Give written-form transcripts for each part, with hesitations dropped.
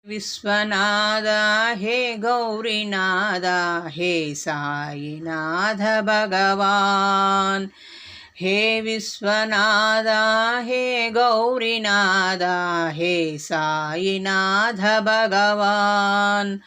विश्वनादा हे गौरीनादा हे साईनाथ भगवान। हे विश्वनादा हे गौरीनादा हे साईनाथ भगवान।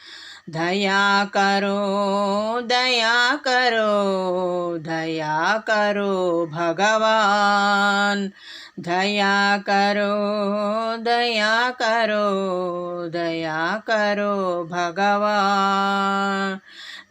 दया करो दया करो दया करो भगवान। दया करो दया करो दया करो भगवान।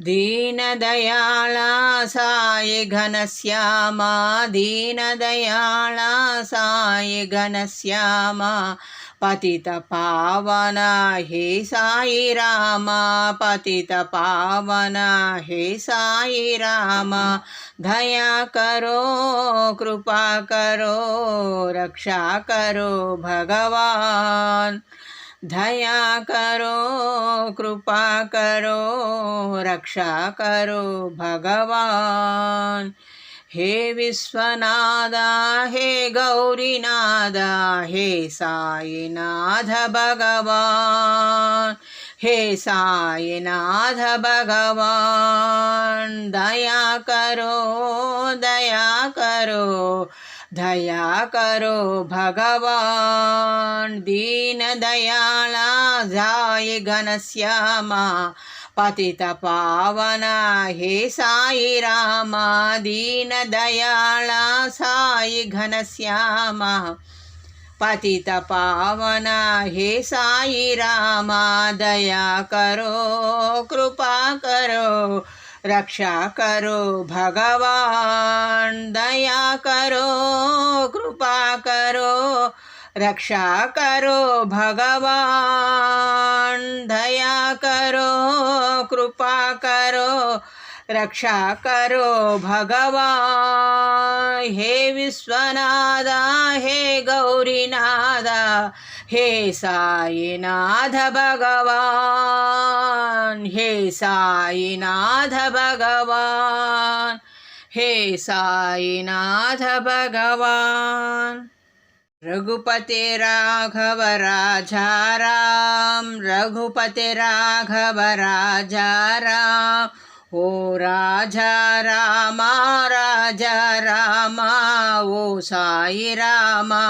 दीन दयाला साई घनश्यामा दीन दयाला साई घनश्यामा। पतित पावना हे साई रामा पतित पावना हे साई रामा। दया करो कृपा करो रक्षा करो भगवान। दया करो कृपा करो रक्षा करो भगवान। हे विश्वनादा हे गौरीनादा हे साईनाथ भगवान। हे साईनाथ भगवान। दया करो दया करो दया करो भगवान। दीन दयाला साई घनश्यामा पतित पावना हे साई रामा। दीन दयाला साई घनश्यामा पतित पावना हे साई रामा। दया करो कृपा करो रक्षा करो भगवान। दया करो कृपा करो रक्षा करो भगवान। दया करो कृपा करो रक्षा करो भगवान। हे विश्वनादा हे गौरीनादा हे साईनाथ भगवान। हे साईनाथ भगवान। हे साईनाथ भगवान। रघुपते राघव राजा राम रघुपते राघव राजा राम। ओ राजा रामा राजा रामा ओ साई रामा।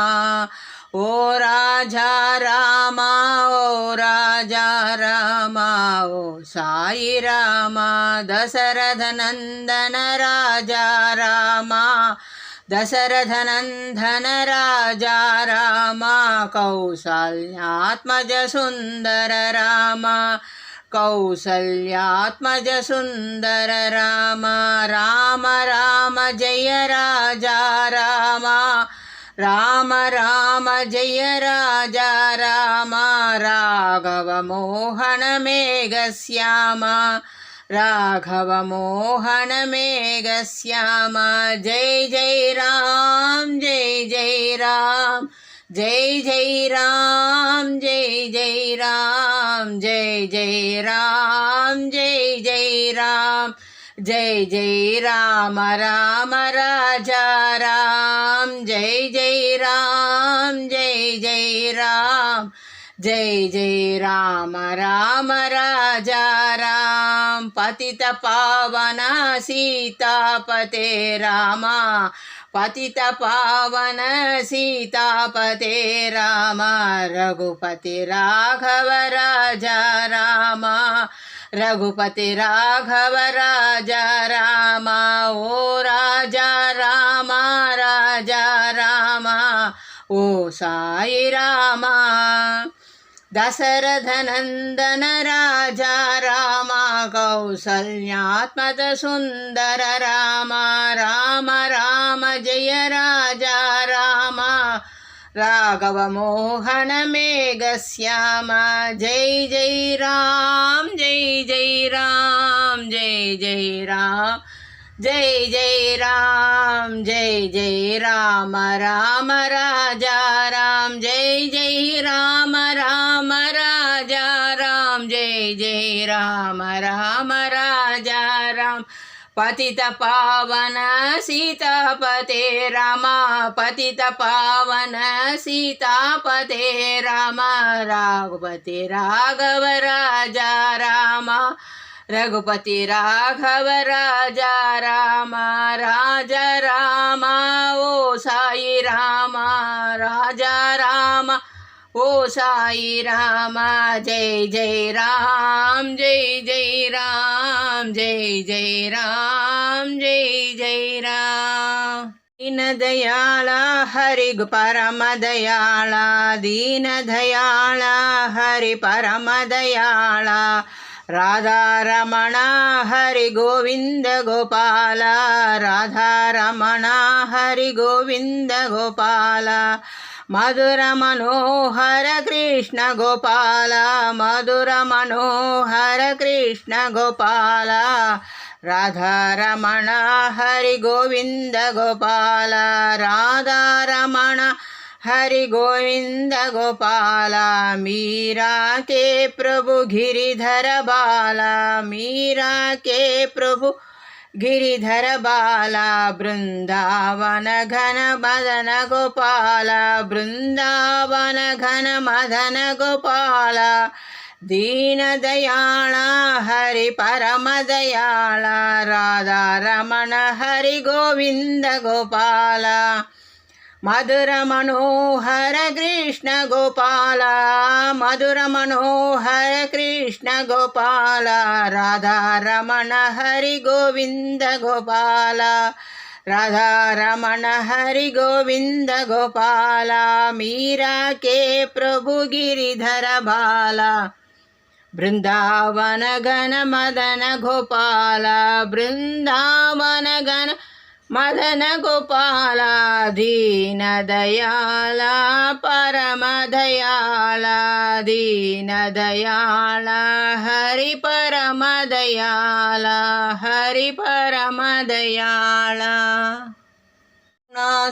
ओ राजा रामा ओ राजा रामा ओ साई रामा। दशरथ नंदन राजा रामा दशरथ नंदन राजा रामा। कौसल्यात्मज सुंदर रामा कौसल्यात्मज सुंदर रामा। राम राम जय राजा रामा राम राम जय राजा रामा। राघव मोहन मेघ श्यामा राघव मोहन मेघ श्यामा। जय जय राम जय जय राम जय जय राम जय जय राम जय जय राम जय जय राम जय जय राम राम राजा राम। जय जय राम जय जय राम जय जय राम राम राजा राम। पतित पावना सीतापते रामा पतित पावन सीतापते रामा। रघुपति राघव राजा रामा रघुपति राघव राजा रामा। ओ राजा रामा राजा रामा ओ साई रामा। दशरथ नंदन राजा रामा कौसल्यात्मज सुंदर रामा। राम राम जय राजा रामा राघव मोहन मेघ श्यामा। जय जय राम जय जय राम जय जय राम जय जय राम जय जय राम राम राजा राम। जय जय राम राम राजा राम जय जय राम राम राजा राम। पतित पावन सीतापते राम पतित पावन सीतापते राम रघुपति राघव राजा राम रघुपति राघव राजा राम राजा राम ओ साई राम राजा राम ओ साई राम जय जय राम जय जय राम जय जय राम जय जय राम। दीन दयाल हरि परम दयाल दीन दयाल हरि परम दयाल राधा रमण हरि गोविंद गोपाल राधा रमण हरि गोविंद गोपाल मधुर मनोहर कृष्ण गोपाल मधुर मनोहर कृष्ण गोपाल राधा रमण हरि गोविंद गोपाल राधा रमण हरि गोविंद गोपाल मीरा के प्रभु गिरिधर बाला मीरा के प्रभु गिरिधर बाला बृंदावन घन मदन गोपाल बृंदावन घन मदन गोपाल दीन दयाल हरि परम दयाल राधा रमण हरि गोविंद गोपाल मधुर मनोहर कृष्ण गोपाल मधुर मनोहर कृष्ण गोपाल राधा रमण हरि गोविंद गोपाल राधा रमण हरि गोविंद गोपाल मीरा के प्रभु गिरिधर बाला बृंदावन घन मदन गोपाल बृंदावन घन मदन गोपाल दीन दयाल परम दयाल दीन दयाल हरि परम दयाल हरि परम दयाल।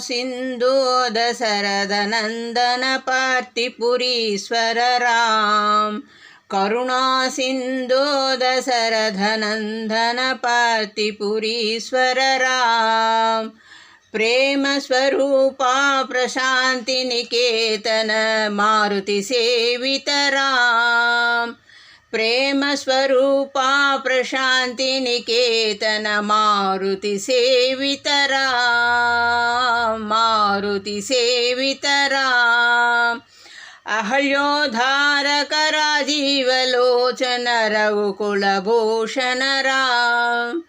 सिंधु दशरथ नंदन पार्थिपुरीश्वर राम करुणा सिंधु दशरथ नंदन पार्थिपुरीश्वर राम प्रेम स्वरूपा प्रशांति निकेतन मारुति सेवित राम प्रेम स्वरूपा प्रशांति निकेतन मारुति सेवित राम मारुति सेवित राम अहल्योद्धारक राजीवलोचन रघुकुलभूषण राम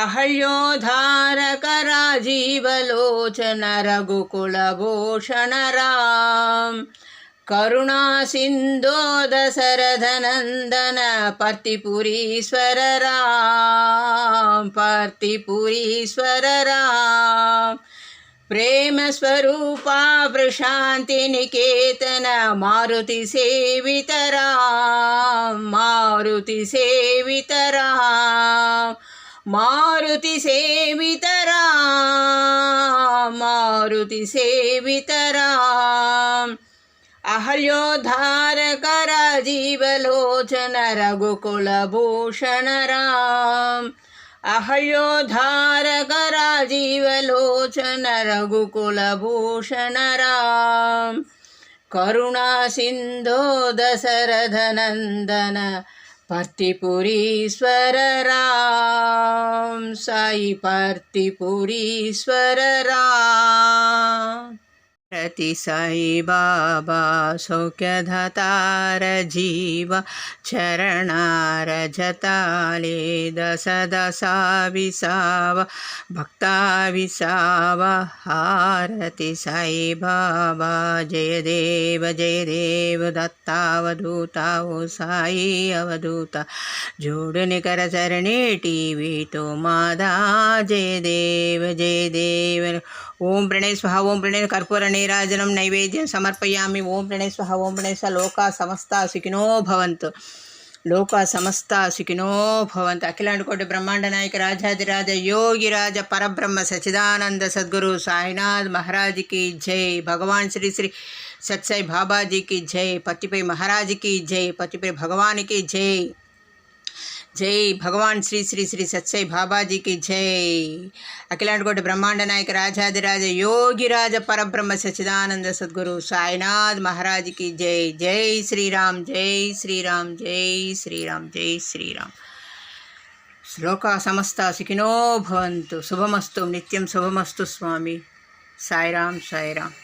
अहल्योद्धारक राजीवलोचन रघुकुलभूषण राम करुणा सिंधु दशरथ नंदन पार्थिपुरीश्वर राम पार्थिपुरीश्वर राम प्रेम स्वरूपा प्रशांति निकेतन मारुति सेवित राम मारुति सेवित राम मारुति सेवित राम मारुति सेवित राम अहल्योद्धारक राजीवलोचन रघुकुलभूषण राम अहल्योद्धारक राजीवलोचन रघुकुलभूषण राम करुणा सिंधु दशरथ नंदन पार्थिपुरीश्वर राम साई पार्थिपुरीश्वर राम। रति साई बाबा सौख्यधातार जीव चरणार जताले दस दशा विसाव भक्ता विसाव हारति साई बाबा जय देव दत्तावधूता ओ साई अवधूता जोड़ने कर चरणे टीवी तो मादा जय देव ओम प्रणय स्वाहा ओम प्रणय कर्पूर नीराजनं नैवेद्यं समर्पयामि ओम प्रणय स्वाहा ओम प्रणय स लोका समस्ता सुखिनो भवन्तु लोका समस्ता सुखिनो भवन्तु अखिलांडकोटि ब्रह्मांड नायक राजाधिराज योगी राज परब्रह्म सच्चिदानंद सद्गुरु साईनाथ महाराज की जय भगवान श्री श्री सत्साई बाबा जी की जय पतिपे महाराज की जय पतिपे भगवान की जय జై భగవాన్ శ్రీ శ్రీ శ్రీ సత్సాయి బాబాజీకి జై. అఖిలాండ కోటి బ్రహ్మాండ నాయక రాజాదిరాజ యోగిరాజ పరబ్రహ్మ సచ్చిదానంద సద్గురు సాయినాథ్ మహారాజ్కి జై. జై శ్రీరామ్, జై శ్రీరామ్, జై శ్రీరామ్, జై శ్రీరామ్. శ్లోకా సమస్త సుఖినో భవంతు. శుభమస్తు, నిత్యం శుభమస్తు స్వామి. సాయిరామ్, సాయిరామ్.